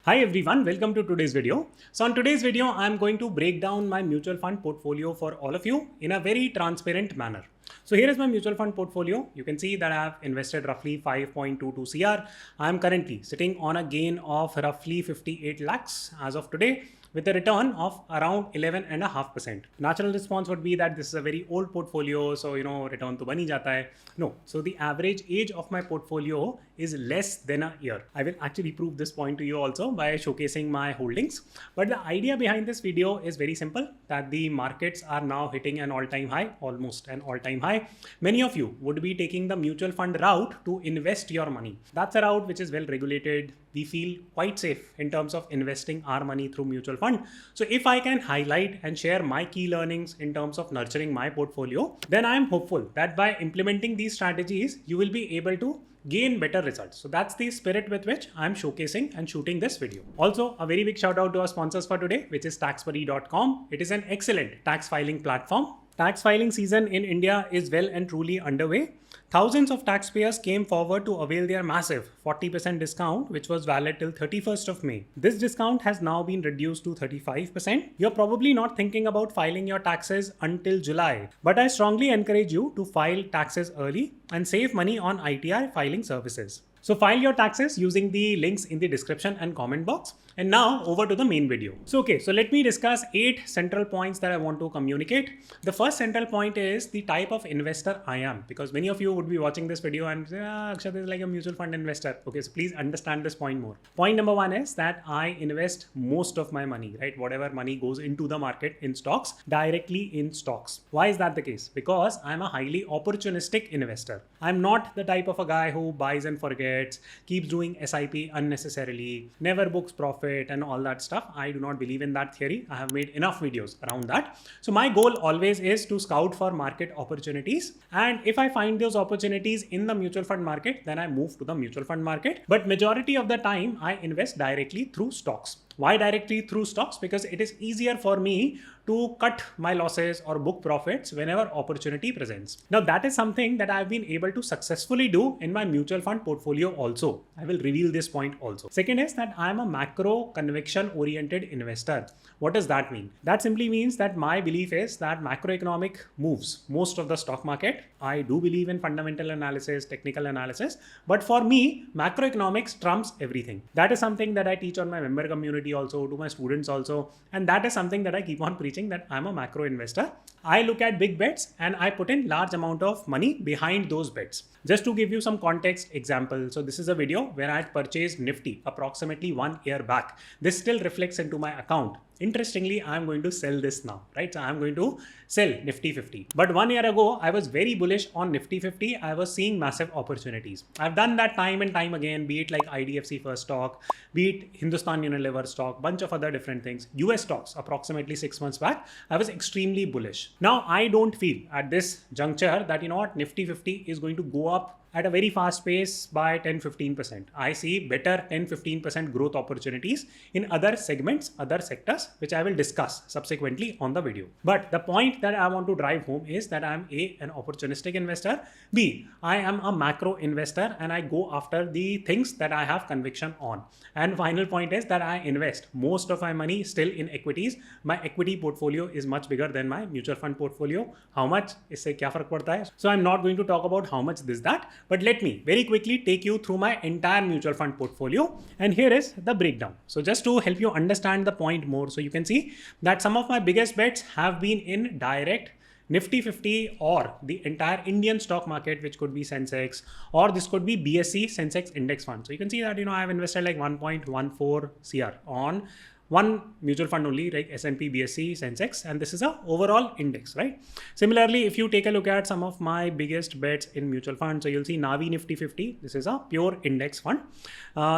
Hi everyone, welcome to today's video. So on today's video, I'm going to break down my mutual fund portfolio for all of you in a very transparent manner. So here is my mutual fund portfolio. You can see that I have invested roughly 5.22 CR. I'm currently sitting on a gain of roughly 58 lakhs as of today, with a return of around 11.5%. Natural response would be that this is a very old portfolio, so return to bani jata hai. No, so the average age of my portfolio is less than a year. I will actually prove this point to you also by showcasing my holdings. But the idea behind this video is very simple, that the markets are now hitting an all-time high, almost an all-time high. Many of you would be taking the mutual fund route to invest your money. That's a route which is well regulated. We feel quite safe in terms of investing our money through mutual fund. So if I can highlight and share my key learnings in terms of nurturing my portfolio, then I am hopeful that by implementing these strategies, you will be able to gain better results. So that's the spirit with which I'm showcasing and shooting this video. Also, a very big shout out to our sponsors for today, which is taxbuddy.com. It is an excellent tax filing platform. Tax filing season in India is well and truly underway. Thousands of taxpayers came forward to avail their massive 40% discount, which was valid till 31st of May. This discount has now been reduced to 35%. You're probably not thinking about filing your taxes until July, but I strongly encourage you to file taxes early and save money on ITR filing services. So file your taxes using the links in the description and comment box. And now over to the main video. So let me discuss 8 central points that I want to communicate. The first central point is the type of investor I am, because many of you would be watching this video and say, Akshat is like a mutual fund investor. Okay, so please understand this point more. Point number 1 is that I invest most of my money, right? Whatever money goes into the market in stocks, directly in stocks. Why is that the case? Because I'm a highly opportunistic investor. I'm not the type of a guy who buys and forgets, keeps doing SIP unnecessarily, never books profit and all that stuff. I do not believe in that theory. I have made enough videos around that. So my goal always is to scout for market opportunities. And if I find those opportunities in the mutual fund market, then I move to the mutual fund market. But majority of the time, I invest directly through stocks. Why directly through stocks? Because it is easier for me to cut my losses or book profits whenever opportunity presents. Now that is something that I've been able to successfully do in my mutual fund portfolio also. I will reveal this point also. Second is that I'm a macro conviction oriented investor. What does that mean? That simply means that my belief is that macroeconomic moves most of the stock market. I do believe in fundamental analysis, technical analysis, but for me, macroeconomics trumps everything. That is something that I teach on my member community also, to my students also, and that is something that I keep on preaching, that I'm a macro investor. I look at big bets and I put in large amount of money behind those bets. Just to give you some context example, so this is a video where I had purchased Nifty approximately 1 year back. This still reflects into my account. Interestingly, I'm going to sell this now, right? So I'm going to sell Nifty 50. But 1 year ago, I was very bullish on Nifty 50. I was seeing massive opportunities. I've done that time and time again, be it like IDFC First stock, be it Hindustan Unilever stock, bunch of other different things. US stocks, approximately 6 months back, I was extremely bullish. Now, I don't feel at this juncture that, Nifty 50 is going to go up at a very fast pace by 10-15%. I see better 10-15% growth opportunities in other segments, other sectors, which I will discuss subsequently on the video. But the point that I want to drive home is that I'm an opportunistic investor. B, I am a macro investor and I go after the things that I have conviction on. And final point is that I invest most of my money still in equities. My equity portfolio is much bigger than my mutual fund portfolio. How much? Isse kya fark padta hai? So I'm not going to talk about how much this, that, but let me very quickly take you through my entire mutual fund portfolio. And here is the breakdown. So just to help you understand the point more, so you can see that some of my biggest bets have been in direct Nifty 50 or the entire Indian stock market, which could be Sensex, or this could be BSE Sensex index fund. So you can see that, I have invested like 1.14 CR on one mutual fund only, like S&P, BSE, Sensex, and this is a overall index, right? Similarly, if you take a look at some of my biggest bets in mutual funds, so you'll see Navi Nifty 50. This is a pure index fund.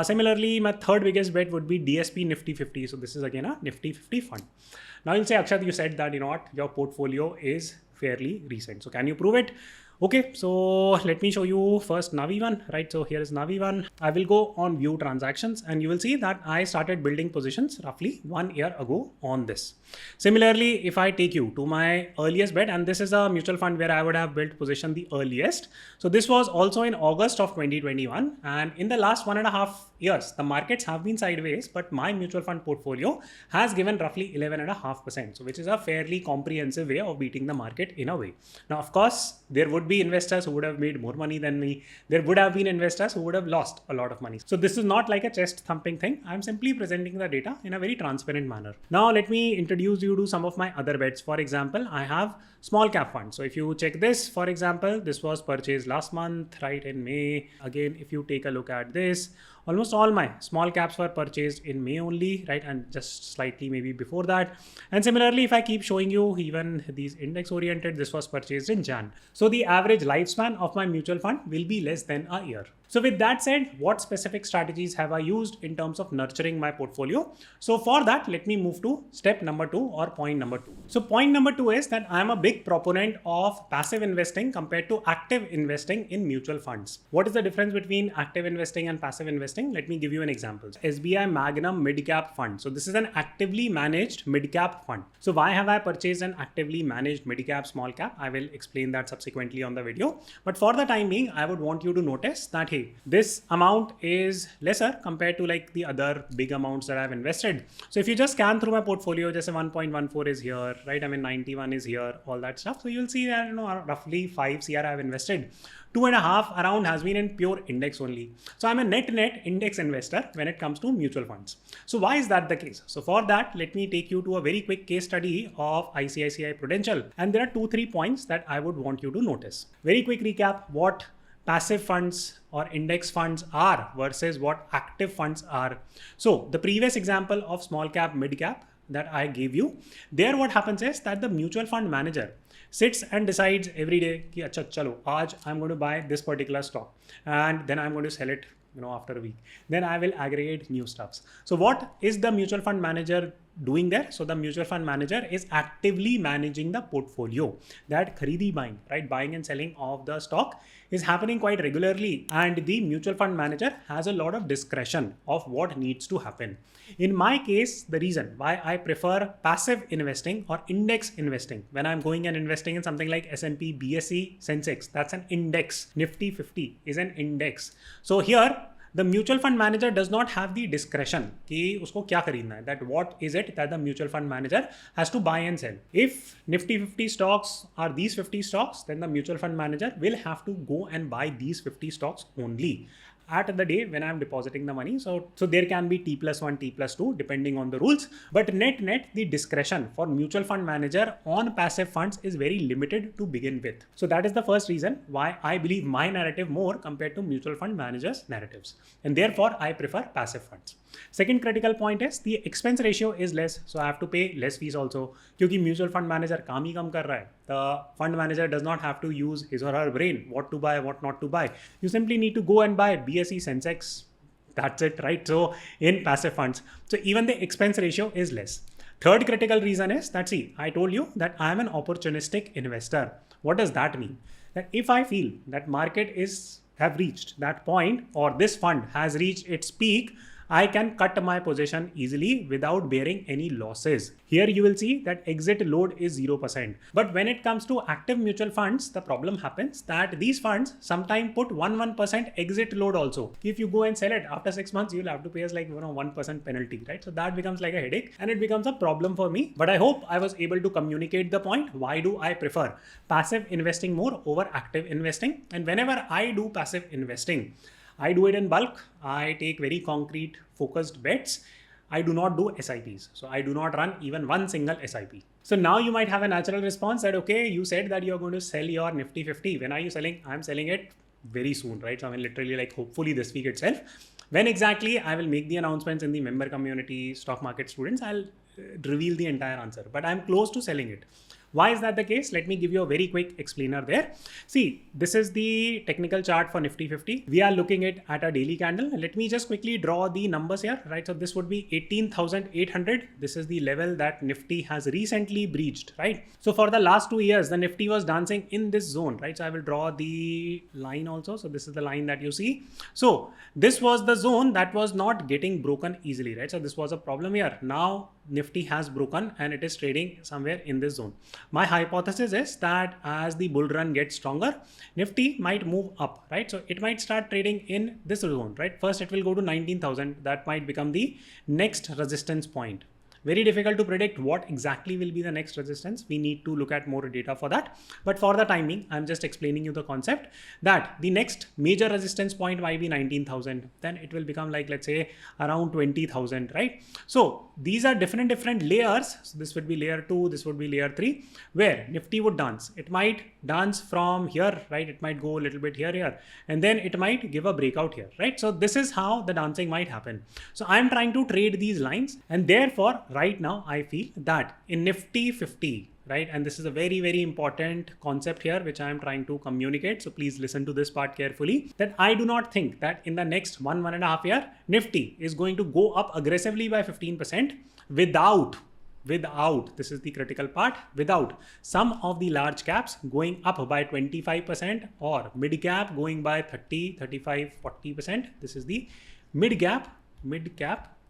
Similarly, my third biggest bet would be DSP Nifty 50. So this is again a Nifty 50 fund. Now you'll say, Akshat, you said that, your portfolio is fairly recent. So can you prove it? Okay, so let me show you first Navi one, right? So here is Navi one. I will go on view transactions and you will see that I started building positions roughly 1 year ago on this. Similarly, if I take you to my earliest bet, and this is a mutual fund where I would have built position the earliest. So this was also in August of 2021. And in the last 1.5 years, the markets have been sideways, but my mutual fund portfolio has given roughly 11.5%. So which is a fairly comprehensive way of beating the market in a way. Now, of course, there would be investors who would have made more money than me. There would have been investors who would have lost a lot of money. So this is not like a chest thumping thing. I'm simply presenting the data in a very transparent manner. Now, let me introduce you to some of my other bets. For example, I have small cap funds. So if you check this, for example, this was purchased last month, right, in May. Again, if you take a look at this, almost all my small caps were purchased in May only, right, and just slightly maybe before that. And similarly, if I keep showing you even these index oriented, this was purchased in Jan. So the average lifespan of my mutual fund will be less than a year. So with that said, what specific strategies have I used in terms of nurturing my portfolio? So for that, let me move to step number 2 or point number 2. So point number 2 is that I am a big proponent of passive investing compared to active investing in mutual funds. What is the difference between active investing and passive investing? Let me give you an example. SBI Magnum Mid Cap Fund. So this is an actively managed mid cap fund. So why have I purchased an actively managed mid cap small cap? I will explain that subsequently on the video. But for the time being, I would want you to notice that, hey, this amount is lesser compared to like the other big amounts that I've invested. So if you just scan through my portfolio, just a 1.14 is here, right? I mean, 91 is here, all that stuff. So you'll see that, you know, roughly 5 CR I've invested. 2.5 around has been in pure index only. So I'm a net index investor when it comes to mutual funds. So why is that the case? So for that, let me take you to a very quick case study of ICICI Prudential. And there are 2-3 points that I would want you to notice. Very quick recap what passive funds or index funds are versus what active funds are. So the previous example of small cap, mid cap that I gave you, there what happens is that the mutual fund manager sits and decides every day, ki, Achha, chalo, aaj I'm going to buy this particular stock and then I'm going to sell it, you know, after a week. Then I will aggregate new stuffs. So what is the mutual fund manager doing there? So the mutual fund manager is actively managing the portfolio. That kharidi buying, right? Buying and selling of the stock is happening quite regularly. And the mutual fund manager has a lot of discretion of what needs to happen. In my case, the reason why I prefer passive investing or index investing when I'm going and investing in something like S&P, BSE, Sensex, that's an index. Nifty 50 is an index. So here, the mutual fund manager does not have the discretion कि उसको क्या खरीदना है, that what is it that the mutual fund manager has to buy and sell. If Nifty 50 stocks are these 50 stocks, then the mutual fund manager will have to go and buy these 50 stocks only at the day when I'm depositing the money. So there can be T+1, T+2 depending on the rules. But net, the discretion for mutual fund manager on passive funds is very limited to begin with. So that is the first reason why I believe my narrative more compared to mutual fund managers' narratives. And therefore, I prefer passive funds. Second critical point is the expense ratio is less. So I have to pay less fees also. Because mutual fund manager काम ही कम कर रहा है. The fund manager does not have to use his or her brain, what to buy, what not to buy. You simply need to go and buy BSE, Sensex. That's it, right? So in passive funds. So even the expense ratio is less. Third critical reason is that, see, I told you that I am an opportunistic investor. What does that mean? That if I feel that market have reached that point or this fund has reached its peak, I can cut my position easily without bearing any losses. Here you will see that exit load is 0%. But when it comes to active mutual funds, the problem happens that these funds sometimes put 1% exit load also. If you go and sell it after 6 months, you'll have to pay us like 1% penalty, right? So that becomes like a headache and it becomes a problem for me. But I hope I was able to communicate the point. Why do I prefer passive investing more over active investing? And whenever I do passive investing, I do it in bulk. I take very concrete, focused bets. I do not do SIPs. So I do not run even one single SIP. So now you might have a natural response that, okay, you said that you're going to sell your Nifty 50. When are you selling? I'm selling it very soon, right? So I mean, literally like hopefully this week itself. When exactly, I will make the announcements in the member community, stock market students. I'll reveal the entire answer, but I'm close to selling it. Why is that the case? Let me give you a very quick explainer there. See, this is the technical chart for Nifty 50. We are looking at a daily candle. Let me just quickly draw the numbers here, right? So this would be 18,800. This is the level that Nifty has recently breached, right? So for the last 2 years, the Nifty was dancing in this zone, right? So I will draw the line also. So this is the line that you see. So this was the zone that was not getting broken easily, right? So this was a problem here. Now Nifty has broken and it is trading somewhere in this zone. my hypothesis is that as the bull run gets stronger, Nifty might move up, right? So it might start trading in this zone, right? First, it will go to 19,000. That might become the next resistance point. Very difficult to predict what exactly will be the next resistance. We need to look at more data for that. But for the time being, I'm just explaining you the concept that the next major resistance point might be 19,000. Then it will become like, let's say, around 20,000, right? So these are different layers. So this would be layer 2, this would be layer 3, where Nifty would dance. It might dance from here, right? It might go a little bit here, and then it might give a breakout here, right? So this is how the dancing might happen. So I'm trying to trade these lines, and therefore right now I feel that in Nifty 50, right? And this is a very important concept here, which I am trying to communicate. So please listen to this part carefully, that I do not think that in the next 1.5 year, Nifty is going to go up aggressively by 15% without, this is the critical part, without some of the large caps going up by 25% or mid cap going by 30, 35, 40%. This is the mid cap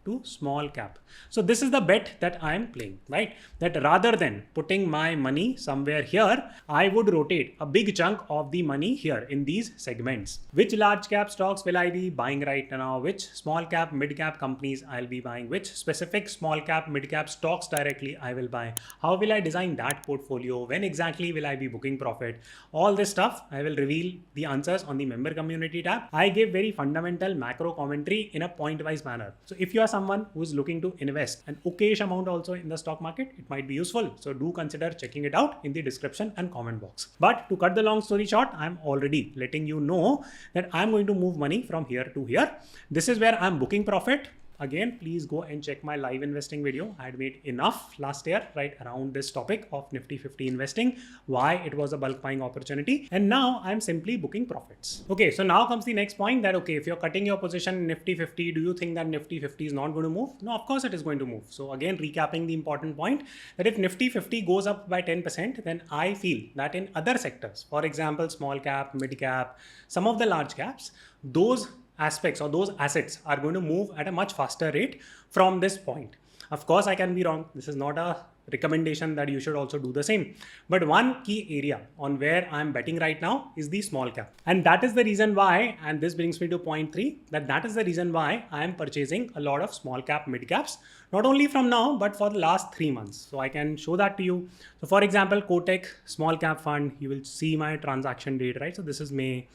to small cap. So this is the bet that I am playing, right? That rather than putting my money somewhere here, I would rotate a big chunk of the money here in these segments. Which large cap stocks will I be buying right now? Which small cap, mid cap companies I'll be buying? Which specific small cap, mid cap stocks directly I will buy? How will I design that portfolio? When exactly will I be booking profit? All this stuff, I will reveal the answers on the member community tab. I give very fundamental macro commentary in a point-wise manner. So if you are someone who is looking to invest an okayish amount also in the stock market, it might be useful. So do consider checking it out in the description and comment box. But to cut the long story short, I'm already letting you know that I'm going to move money from here to here. This is where I'm booking profit. Again, please go and check my live investing video. I had made enough last year, right, around this topic of Nifty 50 investing, why it was a bulk buying opportunity. And now I'm simply booking profits. Okay, so now comes the next point that, okay, if you're cutting your position in Nifty 50, do you think that Nifty 50 is not going to move? No, of course it is going to move. So again, recapping the important point that if Nifty 50 goes up by 10%, then I feel that in other sectors, for example, small cap, mid cap, some of the large caps, those aspects or those assets are going to move at a much faster rate from this point. Of course, I can be wrong. This is not a recommendation that you should also do the same. But one key area on where I'm betting right now is the small cap. And that is the reason why, and this brings me to point 3, that is the reason why I am purchasing a lot of small cap, mid caps, not only from now, but for the last 3 months. So I can show that to you. So for example, Kotak small cap fund, you will see my transaction date, right? So this is May.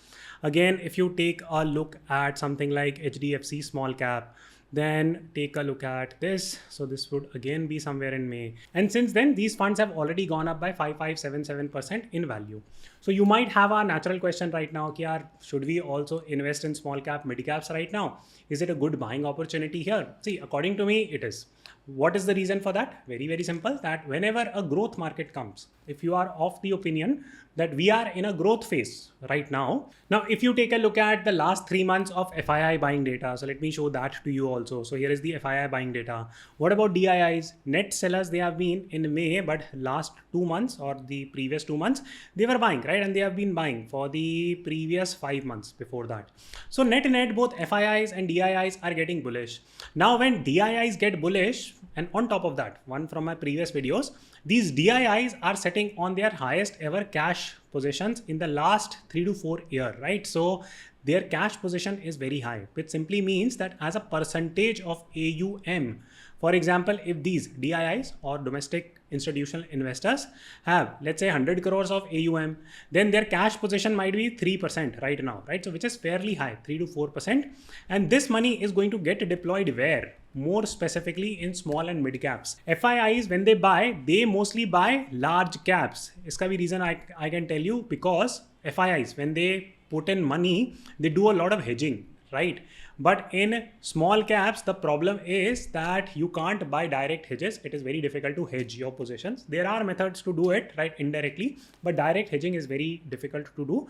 Again, if you take a look at something like HDFC small cap, then take a look at this. So this would again be somewhere in May. And since then, these funds have already gone up by 5577% in value. So you might have a natural question right now, should we also invest in small cap, mid caps right now? Is it a good buying opportunity here? See, according to me, it is. What is the reason for that? Very simple, that whenever a growth market comes, if you are of the opinion that we are in a growth phase right now. Now, if you take a look at the last 3 months of FII buying data, so let me show that to you also. So here is the FII buying data. What about DIIs? Net sellers, they have been in May, but last 2 months or the previous 2 months, they were buying, right? And they have been buying for the previous 5 months before that. So net both FIIs and DIIs are getting bullish. Now, when DIIs get bullish, and on top of that, one from my previous videos, these DIIs are sitting on their highest ever cash positions in the last 3 to 4 years, right? So their cash position is very high, which simply means that as a percentage of AUM, for example, if these DIIs or domestic institutional investors have, let's say 100 crores of AUM, then their cash position might be 3% right now, right? So which is fairly high, 3 to 4%. And this money is going to get deployed where? More specifically in small and mid caps. FIIs, when they buy, they mostly buy large caps. Iska bhi reason I can tell you, because FIIs, when they put in money, they do a lot of hedging, right? But in small caps, the problem is that you can't buy direct hedges. It is very difficult to hedge your positions. There are methods to do it, right, indirectly, but direct hedging is very difficult to do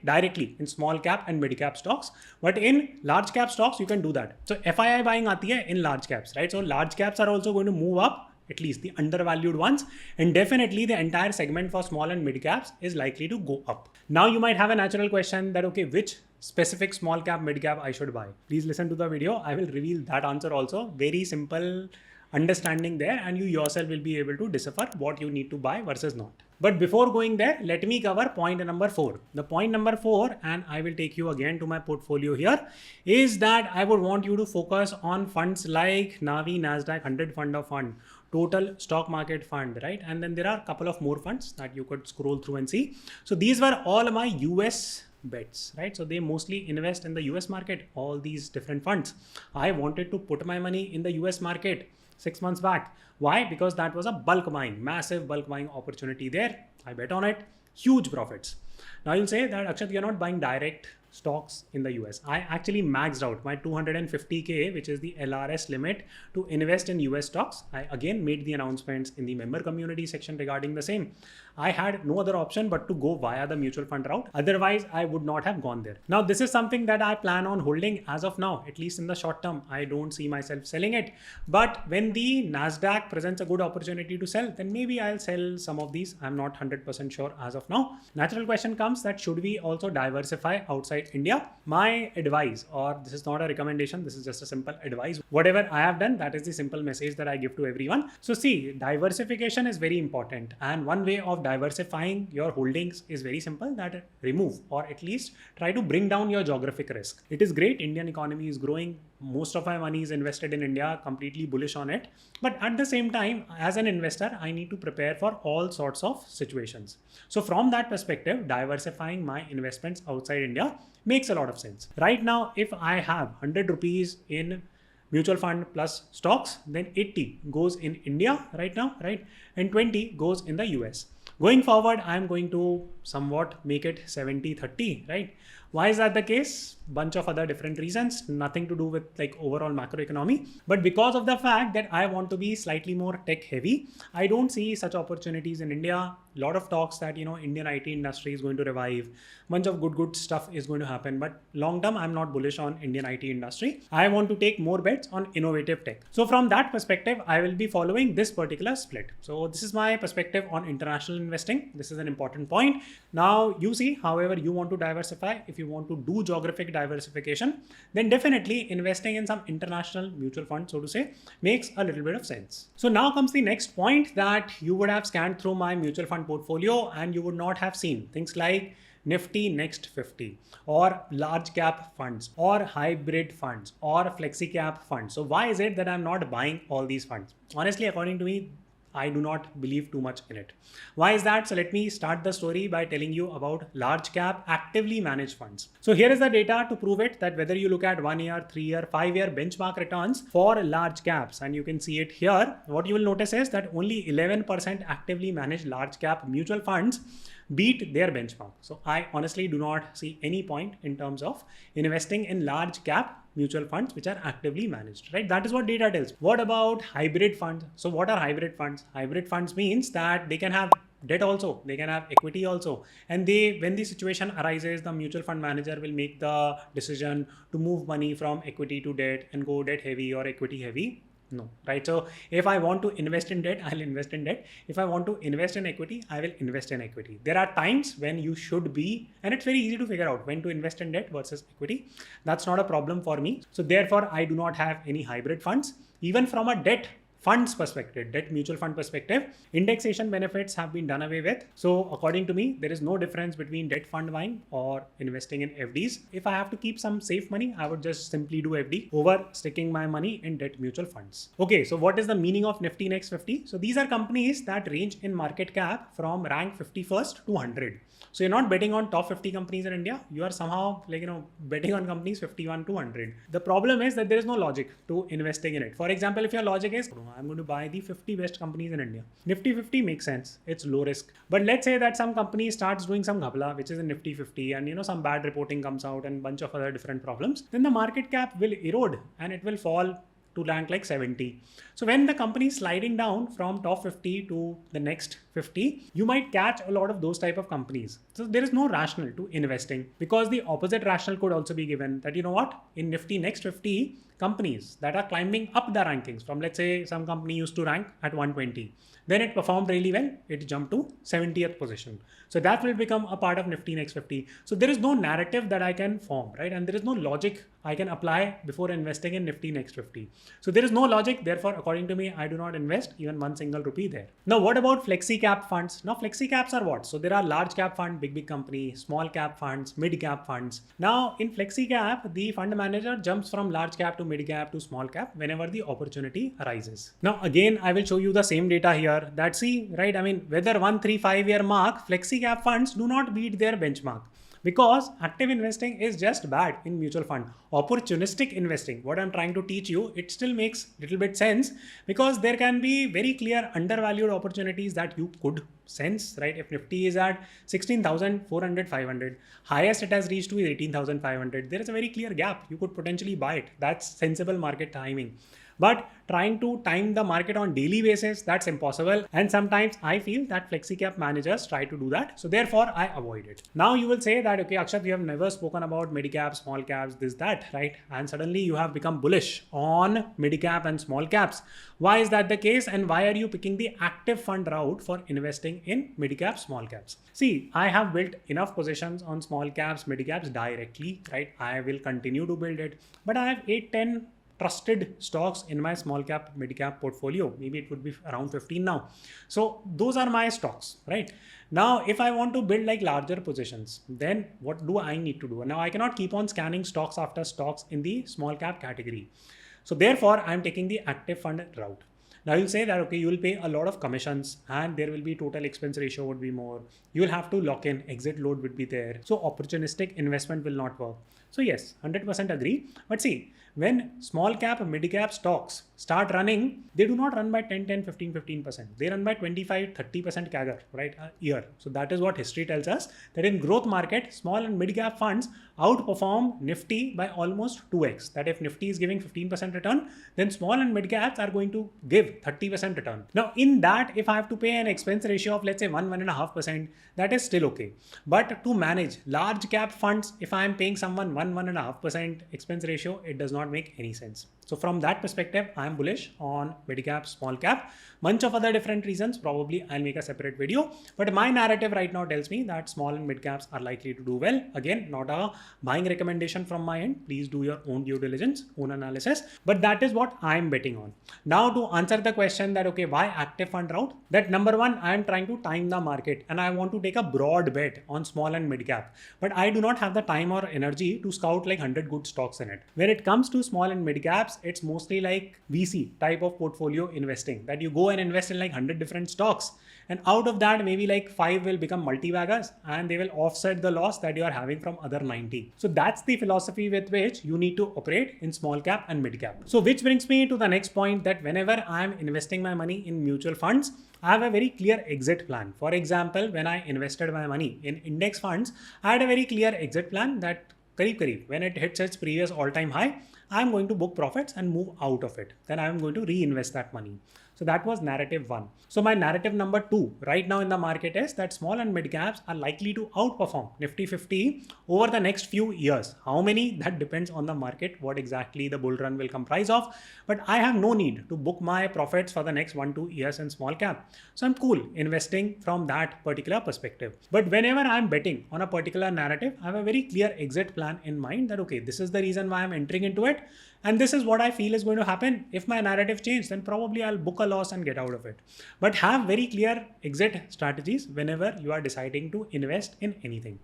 directly in small cap and mid cap stocks. But in large cap stocks, you can do that. So FII buying aati hai in large caps, right? So large caps are also going to move up, at least the undervalued ones, and definitely the entire segment for small and mid caps is likely to go up. Now you might have a natural question that, okay, which specific small cap, mid cap I should buy? Please listen to the video. I will reveal that answer also. Very simple, understanding there, and you yourself will be able to decipher what you need to buy versus not. But before going there, let me cover point number 4. The point number 4, and I will take you again to my portfolio here, is that I would want you to focus on funds like Navi Nasdaq 100 Fund of Fund, Total Stock Market Fund, right? And then there are a couple of more funds that you could scroll through and see. So these were all my US bets, right? So they mostly invest in the US market, all these different funds. I wanted to put my money in the US market 6 months back. Why? Because that was a bulk buying, massive bulk buying opportunity there. I bet on it, huge profits. Now you'll say that Akshat, you're not buying direct stocks in the US. I actually maxed out my 250K, which is the LRS limit to invest in US stocks. I again made the announcements in the member community section regarding the same. I had no other option but to go via the mutual fund route. Otherwise, I would not have gone there. Now, this is something that I plan on holding as of now, at least in the short term. I don't see myself selling it. But when the Nasdaq presents a good opportunity to sell, then maybe I'll sell some of these. I'm not 100% sure as of now. Natural question comes that should we also diversify outside India? My advice, or this is not a recommendation, this is just a simple advice. Whatever I have done, that is the simple message that I give to everyone. So see, diversification is very important. And one way of diversifying your holdings is very simple, that remove or at least try to bring down your geographic risk. It is great. Indian economy is growing. Most of my money is invested in India, completely bullish on it. But at the same time, as an investor, I need to prepare for all sorts of situations. So from that perspective, diversifying my investments outside India makes a lot of sense. Right now, if I have 100 rupees in mutual fund plus stocks, then 80 goes in India right now, right? And 20 goes in the US. Going forward, I'm going to somewhat make it 70-30, right? Why is that the case? Bunch of other different reasons, nothing to do with like overall macroeconomy, but because of the fact that I want to be slightly more tech heavy, I don't see such opportunities in India. A lot of talks that, Indian IT industry is going to revive, bunch of good stuff is going to happen, but long term, I'm not bullish on Indian IT industry. I want to take more bets on innovative tech. So from that perspective, I will be following this particular split. So this is my perspective on international investing. This is an important point. Now you see, however you want to diversify, if you want to do geographic diversification, then definitely investing in some international mutual fund, so to say, makes a little bit of sense. So now comes the next point, that you would have scanned through my mutual fund portfolio and you would not have seen things like Nifty Next 50 or large cap funds or hybrid funds or flexi cap funds. So why is it that I'm not buying all these funds? Honestly, according to me, I do not believe too much in it. Why is that? So let me start the story by telling you about large cap actively managed funds. So here is the data to prove it, that whether you look at 1 year, 3 year, 5 year benchmark returns for large caps, and you can see it here, what you will notice is that only 11% actively managed large cap mutual funds beat their benchmark. So I honestly do not see any point in terms of investing in large cap mutual funds which are actively managed, right? That is what data tells. What about hybrid funds? So what are hybrid funds? Hybrid funds means that they can have debt also, they can have equity also, and when the situation arises, the mutual fund manager will make the decision to move money from equity to debt and go debt heavy or equity heavy. No, right? So if I want to invest in debt, I'll invest in debt. If I want to invest in equity, I will invest in equity. There are times when you should be, and it's very easy to figure out when to invest in debt versus equity. That's not a problem for me. So therefore, I do not have any hybrid funds. Even from a debt funds perspective, debt mutual fund perspective, indexation benefits have been done away with. So according to me, there is no difference between debt fund buying or investing in FDs. If I have to keep some safe money, I would just simply do FD over sticking my money in debt mutual funds. Okay, so what is the meaning of Nifty Next 50? So these are companies that range in market cap from rank 51st to 100. So you're not betting on top 50 companies in India. You are somehow betting on companies 51 to 100. The problem is that there is no logic to investing in it. For example, if your logic is, I'm going to buy the 50 best companies in India. Nifty 50 makes sense. It's low risk. But let's say that some company starts doing some ghabla, which is in Nifty 50, and some bad reporting comes out and bunch of other different problems. Then the market cap will erode and it will fall to rank like 70. So when the company is sliding down from top 50 to the next 50, you might catch a lot of those type of companies. So there is no rationale to investing, because the opposite rationale could also be given that, you know what, in Nifty next 50 companies that are climbing up the rankings from, let's say, some company used to rank at 120. Then it performed really well. It jumped to 70th position. So that will become a part of Nifty next 50. So there is no narrative that I can form, right? And there is no logic I can apply before investing in Nifty next 50. So there is no logic. Therefore, according to me, I do not invest even one single rupee there. Now, what about flexi cap funds? Now, flexi caps are what? So there are large cap fund, big company, small cap funds, mid cap funds. Now, in flexi cap, the fund manager jumps from large cap to mid cap to small cap whenever the opportunity arises. Now, again, I will show you the same data here. That see, right? I mean, whether 1, 3, 5 year mark, flexi cap funds do not beat their benchmark, because active investing is just bad in mutual fund. Opportunistic investing, what I'm trying to teach you, it still makes little bit sense, because there can be very clear undervalued opportunities that you could sense, right? If Nifty is at 16,400, 500, highest it has reached to 18,500, there is a very clear gap. You could potentially buy it. That's sensible market timing. But trying to time the market on daily basis, that's impossible. And sometimes I feel that flexi cap managers try to do that. So therefore I avoid it. Now you will say that, okay, Akshat, you have never spoken about mid caps, small caps, this, that, right? And suddenly you have become bullish on mid cap and small caps. Why is that the case? And why are you picking the active fund route for investing in mid caps, small caps? See, I have built enough positions on small caps, mid caps directly, right? I will continue to build it, but I have 8, 10 trusted stocks in my small cap, mid cap portfolio. Maybe it would be around 15 now. So those are my stocks, right? Now, if I want to build like larger positions, then what do I need to do? Now I cannot keep on scanning stocks after stocks in the small cap category. So therefore I'm taking the active fund route. Now you'll say that, okay, you will pay a lot of commissions and there will be total expense ratio would be more. You will have to lock in, exit load would be there. So opportunistic investment will not work. So yes, 100% agree. But see, when small cap, mid cap stocks start running, they do not run by 10, 15%. They run by 25, 30% CAGR, right? A year. So that is what history tells us, that in growth market, small and mid cap funds outperform Nifty by almost 2x. That if Nifty is giving 15% return, then small and mid caps are going to give 30% return. Now in that, if I have to pay an expense ratio of let's say 1.5%, that is still okay. But to manage large cap funds, if I am paying someone 1.5% expense ratio, it does not make any sense. So from that perspective, I am bullish on mid cap, small cap. Bunch of other different reasons, probably I'll make a separate video. But my narrative right now tells me that small and mid caps are likely to do well. Again, not a buying recommendation from my end. Please do your own due diligence, own analysis. But that is what I'm betting on. Now to answer the question that, okay, why active fund route? That number one, I am trying to time the market and I want to take a broad bet on small and mid cap. But I do not have the time or energy to scout like 100 good stocks in it. When it comes to small and mid caps, it's mostly like VC type of portfolio investing, that you go and invest in like 100 different stocks. And out of that, maybe like 5 will become multi-baggers and they will offset the loss that you are having from other 90. So that's the philosophy with which you need to operate in small cap and mid cap. So which brings me to the next point, that whenever I'm investing my money in mutual funds, I have a very clear exit plan. For example, when I invested my money in index funds, I had a very clear exit plan that when it hits its previous all-time high, I'm going to book profits and move out of it. Then I'm going to reinvest that money. So that was narrative one. So my narrative number two right now in the market is that small and mid caps are likely to outperform Nifty 50 over the next few years. How many? That depends on the market, what exactly the bull run will comprise of. But I have no need to book my profits for the next 1-2 years in small cap. So I'm cool investing from that particular perspective. But whenever I'm betting on a particular narrative, I have a very clear exit plan in mind that, okay, this is the reason why I'm entering into it. And this is what I feel is going to happen. If my narrative changes, then probably I'll book a loss and get out of it. But have very clear exit strategies whenever you are deciding to invest in anything.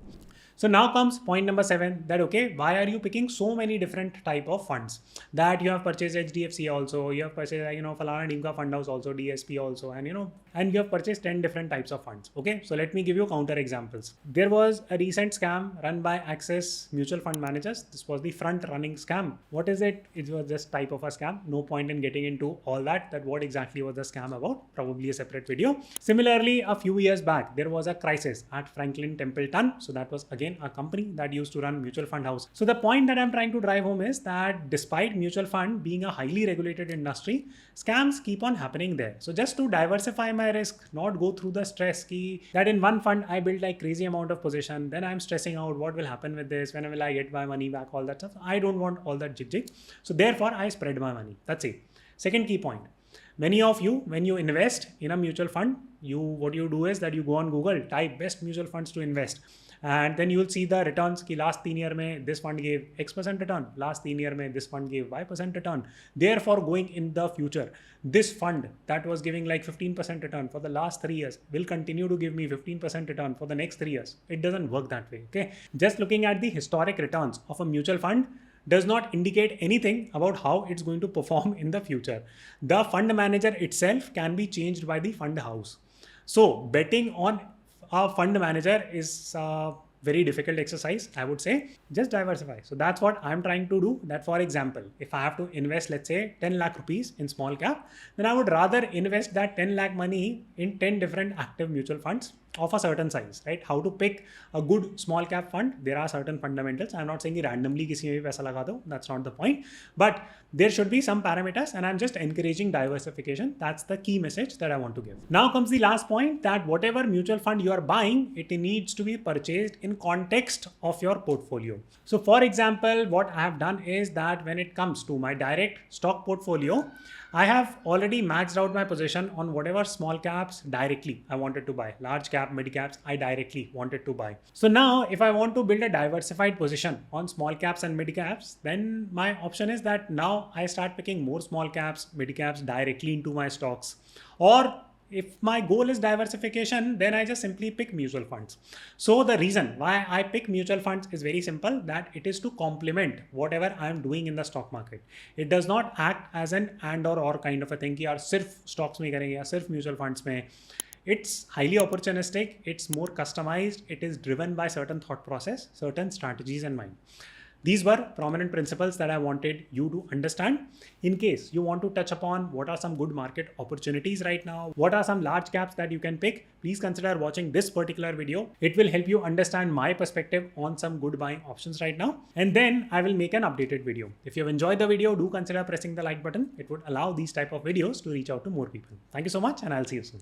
So now comes point number 7, that, okay, why are you picking so many different type of funds? That you have purchased HDFC also, you have purchased, Falana Deemka Fund House also, DSP also, and you have purchased 10 different types of funds. Okay, so let me give you counter examples. There was a recent scam run by Axis Mutual Fund Managers. This was the front running scam. What is it? It was just type of a scam. No point in getting into all that what exactly was the scam about, probably a separate video. Similarly, a few years back, there was a crisis at Franklin Templeton. So that was again again a company that used to run mutual fund house. So the point that I'm trying to drive home is that despite mutual fund being a highly regulated industry, scams keep on happening there. So just to diversify my risk, not go through the stress that in one fund I build like crazy amount of position, then I'm stressing out what will happen with this, when will I get my money back, all that stuff. I don't want all that jig. So therefore I spread my money. That's it. Second key point. Many of you, when you invest in a mutual fund, what you do is that you go on Google, type best mutual funds to invest. And then you will see the returns ki last 3 year mein this fund gave X% return, last 3 year mein this fund gave Y% return. Therefore, going in the future, this fund that was giving like 15% return for the last 3 years will continue to give me 15% return for the next 3 years. It doesn't work that way. Okay. Just looking at the historic returns of a mutual fund does not indicate anything about how it's going to perform in the future. The fund manager itself can be changed by the fund house. So betting on a fund manager is a very difficult exercise, I would say. Just diversify. So that's what I'm trying to do. That, for example, if I have to invest, let's say 10 lakh rupees in small cap, then I would rather invest that 10 lakh money in 10 different active mutual funds of a certain size, right? How to pick a good small cap fund. There are certain fundamentals. I'm not saying randomly किसी में भी पैसा लगा दो. That's not the point. But there should be some parameters, and I'm just encouraging diversification. That's the key message that I want to give. Now comes the last point, that whatever mutual fund you are buying, it needs to be purchased in context of your portfolio. So for example, what I have done is that when it comes to my direct stock portfolio, I have already maxed out my position on whatever small caps directly I wanted to buy. Large cap, mid caps, I directly wanted to buy. So now if I want to build a diversified position on small caps and mid caps, then my option is that now I start picking more small caps, mid caps directly into my stocks. Or if my goal is diversification, then I just simply pick mutual funds. So the reason why I pick mutual funds is very simple, that it is to complement whatever I am doing in the stock market. It does not act as an and or kind of a thing कि यार सिर्फ stocks में करेंगे या सिर्फ mutual funds में. It's highly opportunistic. It's more customized. It is driven by certain thought process, certain strategies in mind. These were prominent principles that I wanted you to understand. In case you want to touch upon what are some good market opportunities right now, what are some large caps that you can pick, please consider watching this particular video. It will help you understand my perspective on some good buying options right now. And then I will make an updated video. If you have enjoyed the video, do consider pressing the like button. It would allow these type of videos to reach out to more people. Thank you so much, and I'll see you soon.